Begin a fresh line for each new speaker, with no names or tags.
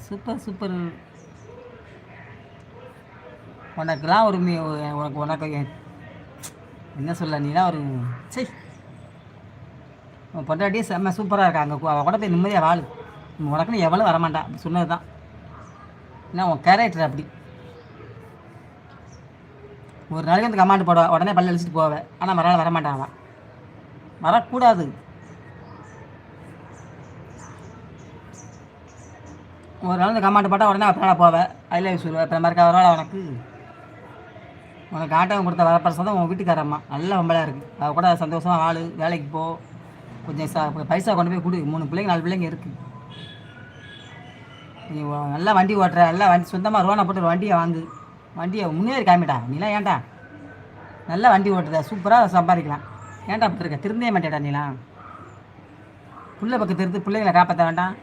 Super super. உனக்குலாம் ஒரு உனக்கு உனக்கு என்ன சொல்ல, நீலாம் ஒரு சரி. உன் பொண்டாட்டியே செம்ம சூப்பராக இருக்கா. அங்கே அவள் கூட போய் நிம்மதியாக வாழு. உனக்குன்னு எவ்வளோ வரமாட்டா, அப்படி சொன்னது தான். ஏன்னா உன் கேரக்டர் அப்படி. ஒரு நாளைக்கு வந்து கமாண்டு போடுவா, உடனே பல்ல அழிச்சிட்டு போவேன். ஆனால் மறுநாள் வரமாட்டான். அவன் வரக்கூடாது. ஒரு நாள் இந்த கமாண்டு போட்டால் உடனே அப்புறம் போவேன். ஐ லவ் யூ சொல்லுவேன். அப்புறம் மறுக்க வரவாள் உனக்கு. உனக்கு ஆட்டவன் கொடுத்த வரப்பிரசம் தான் உன் வீட்டுக்காரம்மா. நல்ல வம்பலாக இருக்குது. அவள் கூட சந்தோஷமாக வாழு, வேலைக்கு போ, கொஞ்சம் பைசா கொண்டு போய் கொடு. 3 பிள்ளைங்க 4 பிள்ளைங்க இருக்குது. நீ நல்லா வண்டி ஓட்டுற, நல்லா வண்டி சொந்தமாக ரோனை போட்டு ஒரு வண்டியை வாங்கு. வண்டியை முன்னேறி காமிட்டா. நீலாம் ஏன்டா நல்லா வண்டி ஓட்டுற, சூப்பராக சம்பாதிக்கலாம். ஏன்டா அப்படி இருக்க? திருந்தே மாட்டேடா நீலாம். புள்ள பக்கம் திருந்து பிள்ளைங்களை காப்பாற்ற வேண்டாம்.